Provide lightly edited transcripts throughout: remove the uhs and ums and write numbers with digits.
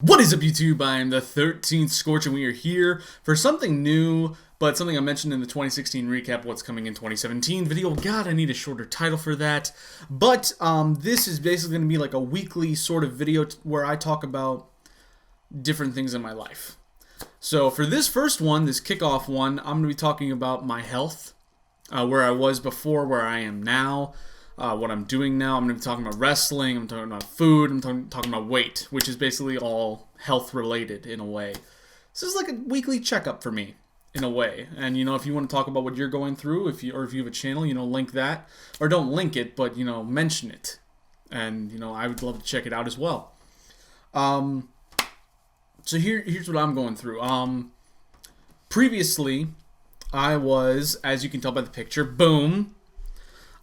What is up, YouTube? I am the 13th Scorch, and we are here for something new, but something I mentioned in the 2016 recap, what's coming in 2017 video. God, I need a shorter title for that. But this is basically going to be like a weekly sort of video where I talk about different things in my life. So for this first one, this kickoff one, I'm going to be talking about my health, where I was before, where I am now. What I'm doing now. I'm going to be talking about wrestling, I'm talking about food, I'm talking about weight, which is basically all health related in a way. This is like a weekly checkup for me, in a way. And, you know, if you want to talk about what you're going through, if you have a channel, you know, link that. Or don't link it, but, you know, mention it. And, you know, I would love to check it out as well. So here's what I'm going through. Previously, I was, as you can tell by the picture, boom,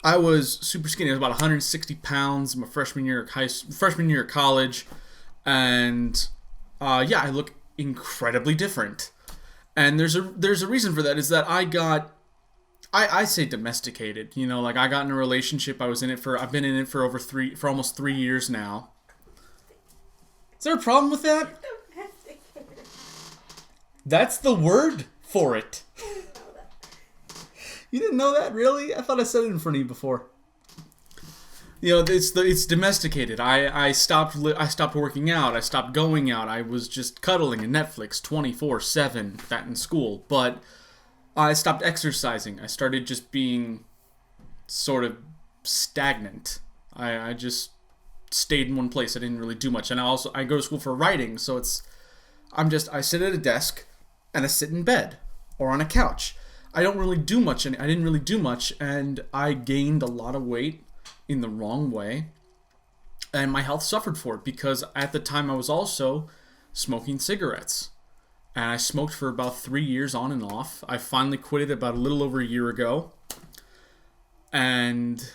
I was super skinny. I was about 160 pounds my freshman year of college, and yeah, I look incredibly different. And there's a reason for that. Is that I say domesticated. You know, like I got in a relationship. I've been in it for almost 3 years now. Is there a problem with that? That's the word for it. You didn't know that, really? I thought I said it in front of you before. You know, it's domesticated. I stopped working out. I stopped going out. I was just cuddling and Netflix 24/7. That in school, but I stopped exercising. I started just being sort of stagnant. I just stayed in one place. I didn't really do much, and I go to school for writing, so I sit at a desk and I sit in bed or on a couch. I don't really do much, and I didn't really do much, and I gained a lot of weight in the wrong way, and my health suffered for it because at the time I was also smoking cigarettes, and I smoked for about 3 years on and off. I finally quit it about a little over a year ago, and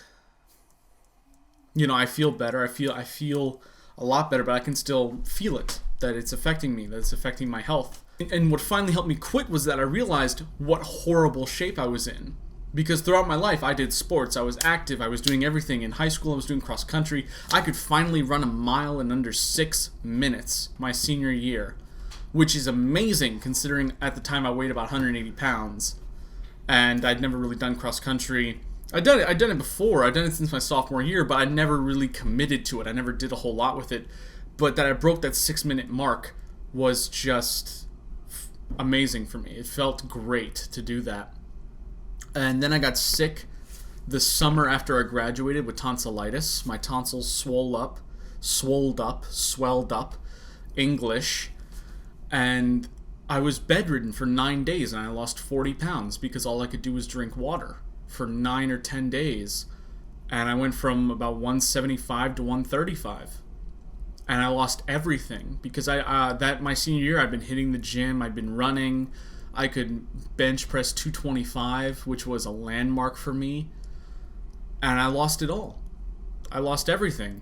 you know, I feel better. I feel a lot better, but I can still feel it, that it's affecting me, that it's affecting my health. And what finally helped me quit was that I realized what horrible shape I was in. Because throughout my life, I did sports, I was active, I was doing everything. In high school, I was doing cross country. I could finally run a mile in under 6 minutes my senior year, which is amazing considering at the time I weighed about 180 pounds. And I'd never really done cross country. I'd done it before, I'd done it since my sophomore year, but I never really committed to it. I never did a whole lot with it. But that I broke that 6-minute mark was just amazing for me. It felt great to do that. And then I got sick the summer after I graduated with tonsillitis. My tonsils swelled up, English, and I was bedridden for 9 days, and I lost 40 pounds because all I could do was drink water for 9 or 10 days. And I went from about 175 to 135. And I lost everything because my senior year I'd been hitting the gym, I'd been running, I could bench press 225, which was a landmark for me, and I lost it all. I lost everything,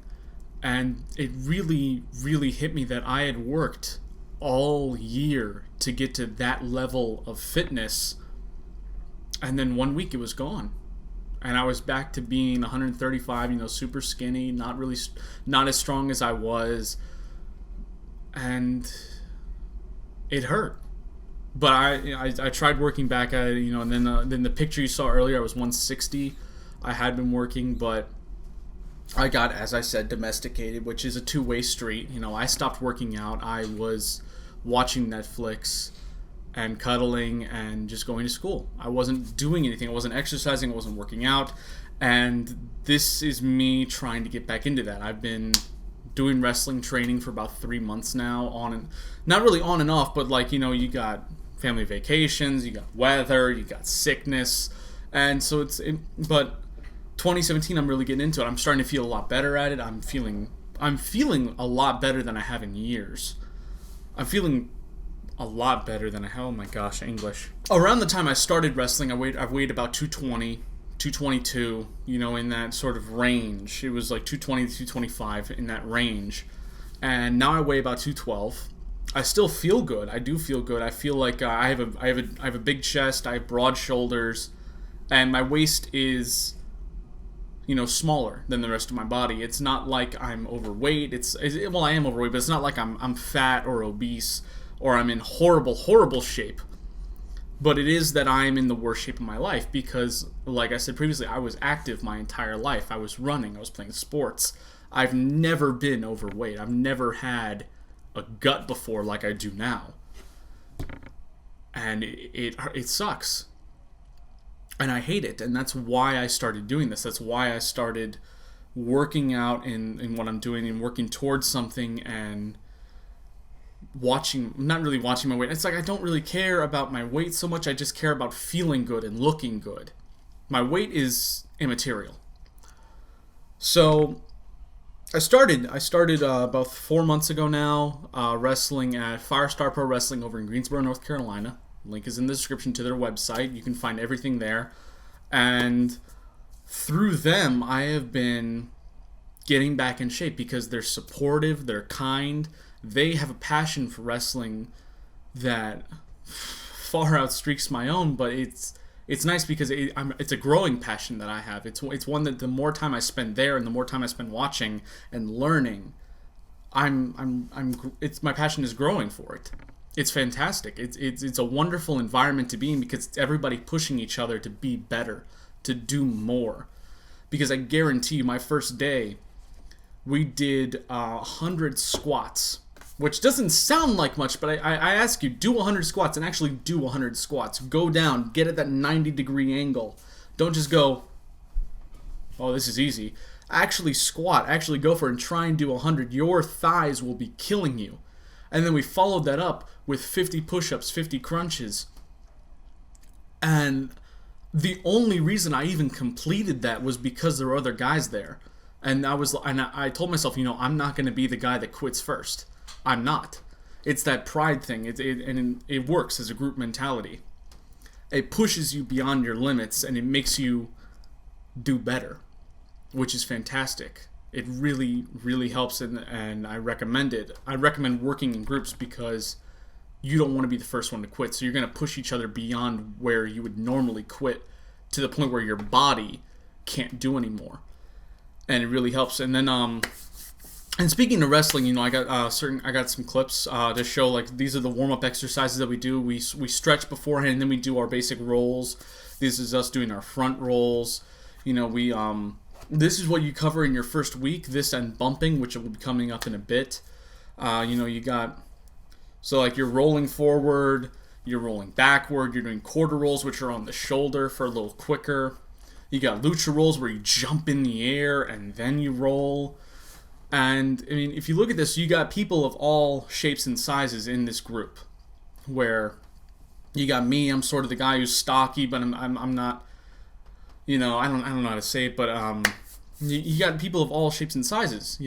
and it really, really hit me that I had worked all year to get to that level of fitness, and then 1 week it was gone. And I was back to being 135, you know, super skinny, not as strong as I was, and it hurt. But I tried working back at it, you know, and then the picture you saw earlier, I was 160. I had been working, but I got, as I said, domesticated, which is a two-way street. You know, I stopped working out. I was watching Netflix and cuddling and just going to school. I wasn't doing anything. I wasn't exercising. I wasn't working out. And this is me trying to get back into that. I've been doing wrestling training for about 3 months now, not really on and off, but like, you know, you got family vacations, you got weather, you got sickness. And so but 2017, I'm really getting into it. I'm starting to feel a lot better at it. I'm feeling a lot better than I have in years. I'm feeling a lot better than I have. Oh my gosh, English. Around the time I started wrestling, I've weighed about 220, 222, you know, in that sort of range. It was like 220 to 225 in that range. And now I weigh about 212. I still feel good. I do feel good. I feel like I have a big chest, I have broad shoulders, and my waist is, smaller than the rest of my body. It's not like I'm overweight. Well, I am overweight, but it's not like I'm fat or obese or I'm in horrible shape. But it is that I'm in the worst shape of my life because, like I said previously, I was active my entire life. I was running. I was playing sports. I've never been overweight. I've never had a gut before like I do now. And it sucks. And I hate it. And that's why I started doing this. That's why I started working out in what I'm doing and working towards something and not really watching my weight. It's like I don't really care about my weight so much. I just care about feeling good and looking good. My weight is immaterial. So I started about 4 months ago now, wrestling at Firestar Pro Wrestling over in Greensboro, North Carolina. Link is in the description to their website. You can find everything there. And through them, I have been getting back in shape because they're supportive, they're kind, they have a passion for wrestling that far outstreaks my own, but it's nice because it's a growing passion that I have. It's one that the more time I spend there and the more time I spend watching and learning, my passion is growing for it. It's fantastic. It's a wonderful environment to be in because it's everybody pushing each other to be better, to do more. Because I guarantee you, my first day, we did 100 squats, which doesn't sound like much, but I ask you, do 100 squats and actually do 100 squats. Go down, get at that 90-degree angle. Don't just go, oh, this is easy. Actually squat, actually go for it and try and do 100. Your thighs will be killing you. And then we followed that up with 50 push-ups, 50 crunches. And the only reason I even completed that was because there were other guys there. And I told myself, I'm not going to be the guy that quits first. I'm not. It's that pride thing. It works as a group mentality. It pushes you beyond your limits and it makes you do better, which is fantastic. It really, really helps, and I recommend it. I recommend working in groups because you don't want to be the first one to quit. So you're going to push each other beyond where you would normally quit to the point where your body can't do anymore. And it really helps. And then, and speaking of wrestling, I got some clips to show, like, these are the warm-up exercises that we do. We stretch beforehand, and then we do our basic rolls. This is us doing our front rolls. This is what you cover in your first week. This and bumping, which will be coming up in a bit. So like you're rolling forward, you're rolling backward, you're doing quarter rolls, which are on the shoulder for a little quicker. You got lucha rolls where you jump in the air and then you roll. And I mean, if you look at this, you got people of all shapes and sizes in this group. Where you got me, I'm sort of the guy who's stocky, but I'm not. I don't know how to say it, but you got people of all shapes and sizes,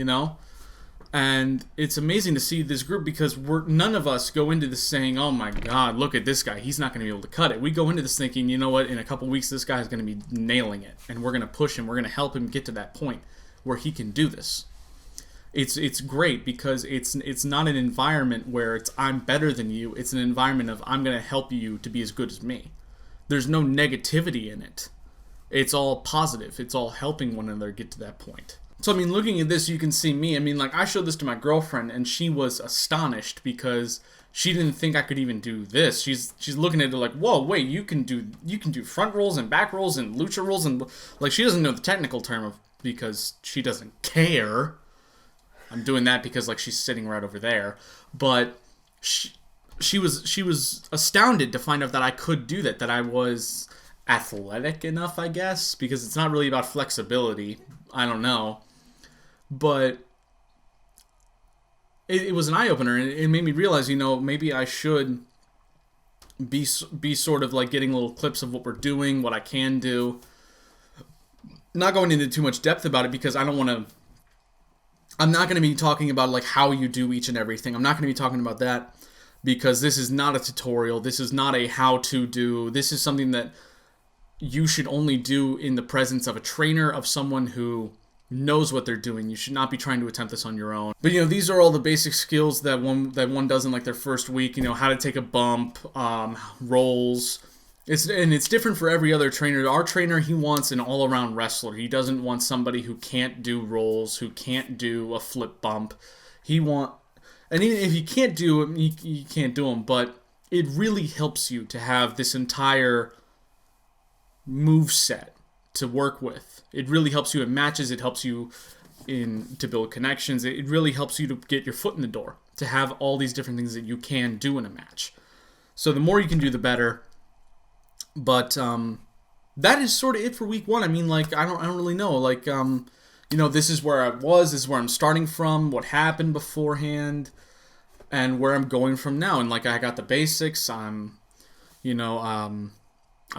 and it's amazing to see this group because none of us go into this saying, "Oh my God, look at this guy, he's not going to be able to cut it." We go into this thinking, you know what? In a couple weeks, this guy's going to be nailing it, and we're going to push him. We're going to help him get to that point where he can do this. It's great because it's not an environment where it's I'm better than you. It's an environment of I'm going to help you to be as good as me. There's no negativity in it. It's all positive. It's all helping one another get to that point. So, I mean, looking at this, you can see me. I mean, like, I showed this to my girlfriend, and she was astonished because she didn't think I could even do this. She's looking at it like, whoa, wait, you can do front rolls and back rolls and lucha rolls, and, like, she doesn't know the technical term because she doesn't care. I'm doing that because, like, she's sitting right over there. But she was astounded to find out that I could do that I was athletic enough, I guess, because it's not really about flexibility. I don't know. But it was an eye-opener, and it made me realize, maybe I should be sort of like getting little clips of what we're doing, what I can do. Not going into too much depth about it because I'm not going to be talking about like how you do each and everything. I'm not going to be talking about that because this is not a tutorial. This is not a how-to do. This is something that you should only do in the presence of a trainer, of someone who knows what they're doing. You should not be trying to attempt this on your own. But these are all the basic skills that one does in like their first week. How to take a bump, rolls, It's different for every other trainer. Our trainer, he wants an all-around wrestler. He doesn't want somebody who can't do rolls, who can't do a flip bump. He want, and even if you can't do them, you can't do them. But it really helps you to have this entire move set to work with. It really helps you in matches. It helps you to build connections. It really helps you to get your foot in the door, to have all these different things that you can do in a match. So the more you can do, the better. But that is sort of it for week 1. I mean, like, I don't really know. Like, this is where I was. This is where I'm starting from. What happened beforehand, and where I'm going from now. And like, I got the basics. I'm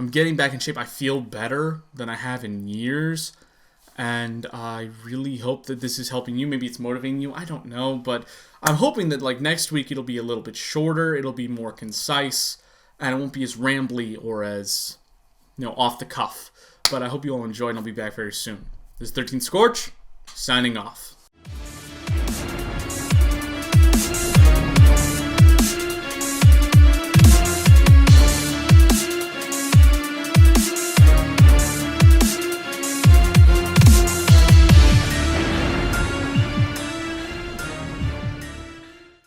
getting back in shape. I feel better than I have in years. And I really hope that this is helping you. Maybe it's motivating you. I don't know. But I'm hoping that like next week it'll be a little bit shorter. It'll be more concise. And it won't be as rambly or as, off the cuff. But I hope you all enjoy, and I'll be back very soon. This is 13 Scorch, signing off.